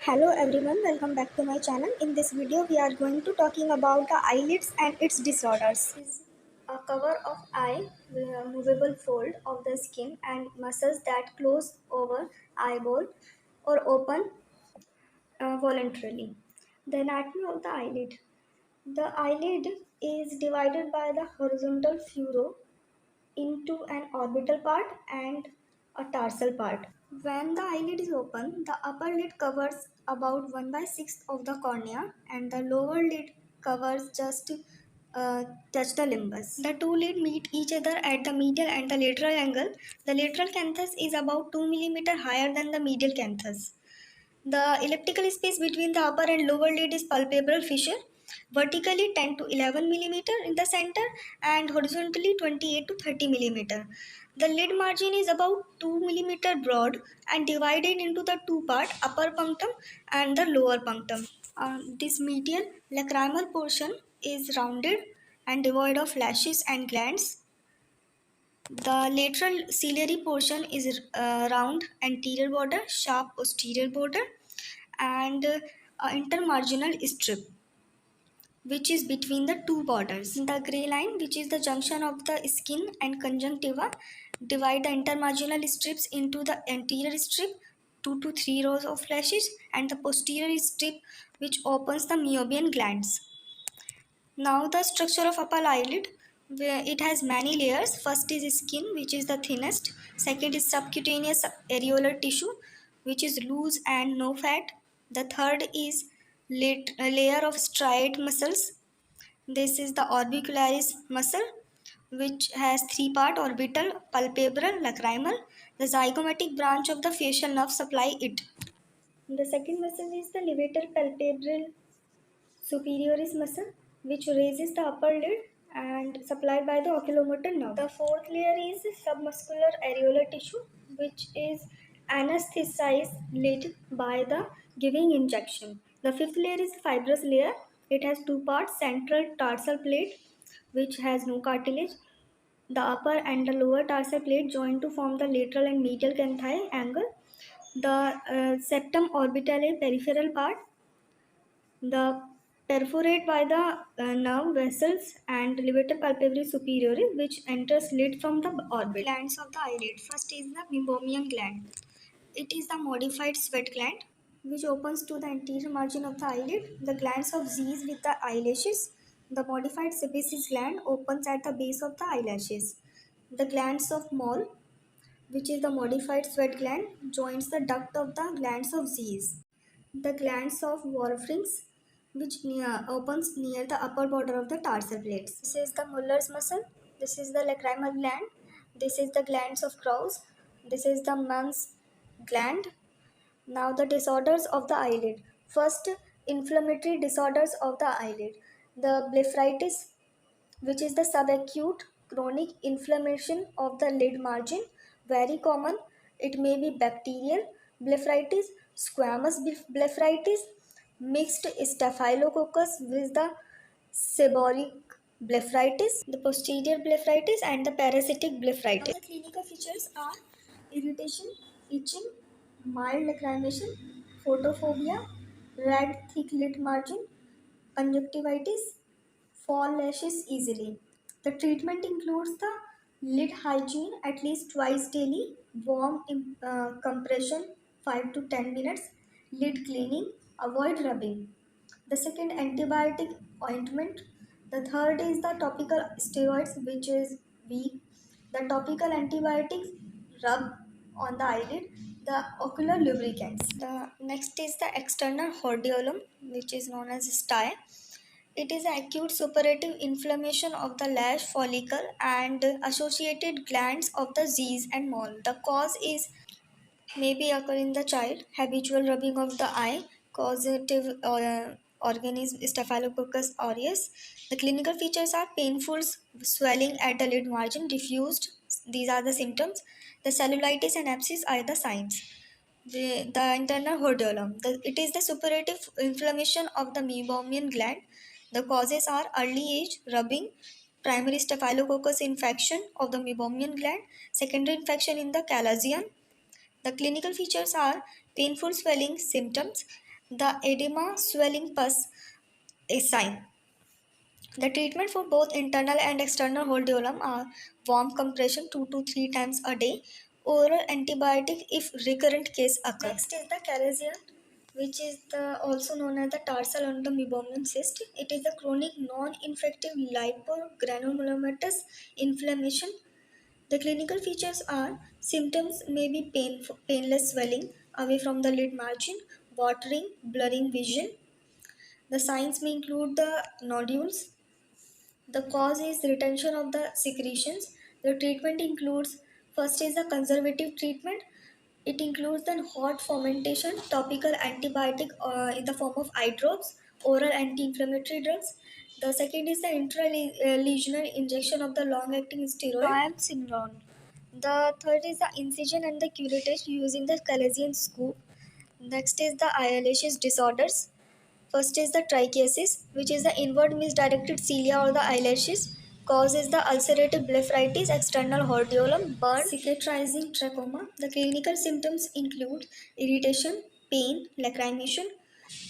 Hello everyone, welcome back to my channel. In this video, we are going to talking about the eyelids and its disorders. This is a cover of eye with a movable fold of the skin and muscles that close over eyeball or open voluntarily. The anatomy of the eyelid. The eyelid is divided by the horizontal furrow into an orbital part and a tarsal part. When the eyelid is open, the upper lid covers about 1 by 6 of the cornea and the lower lid covers just touch the limbus. The two lid meet each other at the medial and the lateral angle. The lateral canthus is about 2 millimeter higher than the medial canthus. The elliptical space between the upper and lower lid is palpebral fissure, vertically 10 to 11 millimeter in the center and horizontally 28 to 30 millimeter. The lid margin is about 2 millimeter broad and divided into the two parts, upper punctum and the lower punctum. This medial lacrimal portion is rounded and devoid of lashes and glands. The lateral ciliary portion is round anterior border, sharp posterior border, and intermarginal strip, which is between the two borders. The gray line, which is the junction of the skin and conjunctiva, divide the intermarginal strips into the anterior strip, 2 to 3 rows of lashes, and the posterior strip, which opens the meibomian glands. Now the structure of upper eyelid, where it has many layers. First is skin, which is the thinnest. Second is subcutaneous areolar tissue, which is loose and no fat. The third is a layer of striate muscles. This is the orbicularis muscle, which has three parts: orbital, palpebral, lacrimal. The zygomatic branch of the facial nerve supply it. The second muscle is the levator palpebral superioris muscle, which raises the upper lid and supplied by the oculomotor nerve. The fourth layer is submuscular areolar tissue, which is anesthetized lid by the giving injection. The fifth layer is fibrous layer. It has two parts: central tarsal plate, which has no cartilage. The upper and the lower tarsal plate join to form the lateral and medial canthi angle. The septum orbitale peripheral part, the perforate by the nerve vessels and levator palpebral superioris, which enters lid from the orbit. Glands of the eyelid. First is the meibomian gland. It is the modified sweat gland which opens to the anterior margin of the eyelid. The glands of Zeiss with the eyelashes. The modified sebaceous gland opens at the base of the eyelashes. The glands of Moll, which is the modified sweat gland, joins the duct of the glands of Zeiss. The glands of Wolframs, which opens near the upper border of the tarsal plates. This is the Muller's muscle. This is the lacrimal gland. This is the glands of Krauss. This is the Mann's gland. Now the disorders of the eyelid. First, inflammatory disorders of the eyelid. The blepharitis, which is the subacute chronic inflammation of the lid margin, very common. It may be bacterial blepharitis, squamous blepharitis, mixed staphylococcus with the seborrheic blepharitis, the posterior blepharitis, and the parasitic blepharitis. Now the clinical features are irritation, itching, mild lacrimation, photophobia, red thick lid margin, conjunctivitis, fall lashes easily. The treatment includes the lid hygiene at least twice daily, warm compression 5 to 10 minutes, lid cleaning, avoid rubbing. The second, antibiotic ointment. The third is the topical steroids, which is weak. The topical antibiotics rub on the eyelid. The ocular lubricants. The next is the external hordeolum, which is known as stye. It is acute suppurative inflammation of the lash follicle and associated glands of the Zeiss and Moll. The cause is maybe occur in the child, habitual rubbing of the eye, causative organism Staphylococcus aureus. The clinical features are painful swelling at the lid margin, diffused. These are the symptoms. The cellulitis and abscess are the signs. The internal hordeolum. It is the suppurative inflammation of the meibomian gland. The causes are early age, rubbing, primary staphylococcus infection of the meibomian gland, secondary infection in the calazion. The clinical features are painful swelling symptoms The edema, swelling, pus is sign. The treatment for both internal and external holdiolum are warm compression 2 to 3 times a day, oral antibiotic if recurrent case occur. Next is the chalazion, which is also known as the tarsal on the meibomian cyst. It is a chronic non-infective lipogranulomatous inflammation. The clinical features are symptoms may be painless swelling away from the lid margin, watering, blurring vision. The signs may include the nodules. The cause is retention of the secretions. The treatment includes first is the conservative treatment. It includes the hot fermentation, topical antibiotic in the form of eye drops, oral anti-inflammatory drugs. The second is the intralesional injection of the long-acting steroid, triamcinolone. The third is the incision and the curettage using the Calazian scoop. Next is the eyelashes disorders. First is the trichiasis, which is the inward misdirected cilia or the eyelashes. Cause is the ulcerative blepharitis, external hordeolum, burn, cicatrizing trachoma. The clinical symptoms include irritation, pain, lacrimation.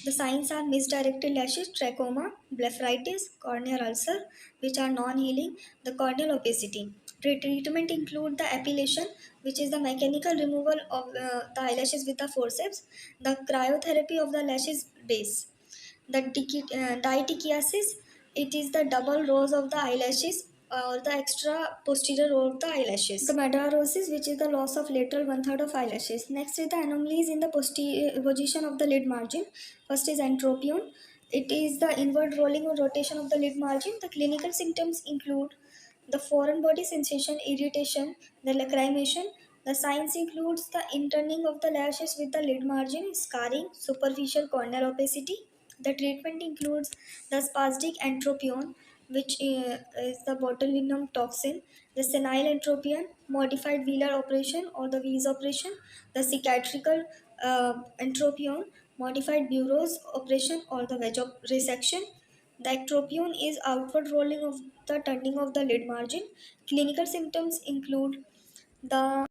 The signs are misdirected lashes, trachoma, blepharitis, corneal ulcer, which are non-healing, the corneal opacity. Treatment include the epilation, which is the mechanical removal of the eyelashes with the forceps, the cryotherapy of the lashes base. The diatychiasis, it is the double rows of the eyelashes or the extra posterior row of the eyelashes. The madarosis, which is the loss of lateral one third of eyelashes. Next is the anomalies in the posterior position of the lid margin. First is entropion. It is the inward rolling or rotation of the lid margin. The clinical symptoms include the foreign body sensation, irritation, the lacrimation. The signs includes the interning of the lashes with the lid margin, scarring, superficial corneal opacity. The treatment includes the spastic entropion, which is the botulinum toxin, the senile entropion, modified Wheeler operation or the Wies operation, the cicatricial entropion, modified Burroughs operation or the wedge resection. The ectropion is outward rolling of the turning of the lid margin. Clinical symptoms include the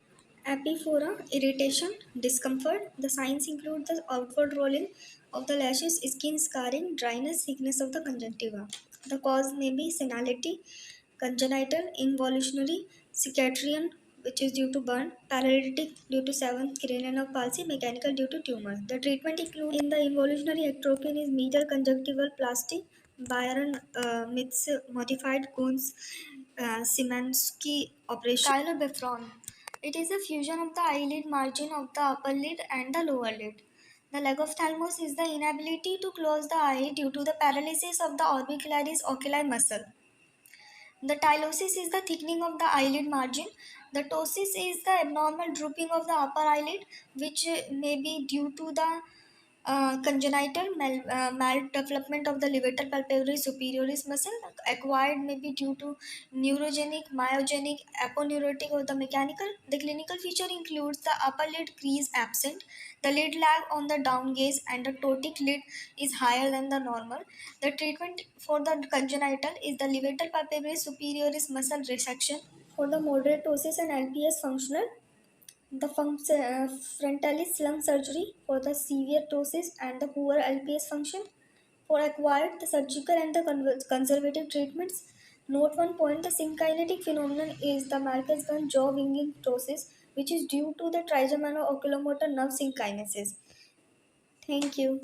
epiphora, irritation, discomfort. The signs include the outward rolling of the lashes, skin scarring, dryness, thickness of the conjunctiva. The cause may be senility, congenital, involutionary, cicatrician, which is due to burn, paralytic due to seventh cranial nerve palsy, mechanical due to tumor. The treatment includes in the involutionary ectropion is medial conjunctival plasty, Byron Mitz modified Coons Szymanski operation. Chylobefron. It is a fusion of the eyelid margin of the upper lid and the lower lid. The leg of thalamus is the inability to close the eye due to the paralysis of the orbicularis oculi muscle. The tylosis is the thickening of the eyelid margin. The ptosis is the abnormal drooping of the upper eyelid, which may be due to the congenital maldevelopment of the levator palpebrae superioris muscle. Acquired may be due to neurogenic, myogenic, aponeurotic, or the mechanical. The clinical feature includes the upper lid crease absent, the lid lag on the down gaze, and the ptotic lid is higher than the normal. The treatment for the congenital is the levator palpebrae superioris muscle resection. For the moderate ptosis and LPS functional, the frontalis lung surgery for the severe ptosis and the poor LPS function. For acquired, the surgical and the conservative treatments. Note one point, the synkinetic phenomenon is the Marcus-Gunn jaw winging ptosis, which is due to the trigeminal oculomotor nerve synkinesis. Thank you.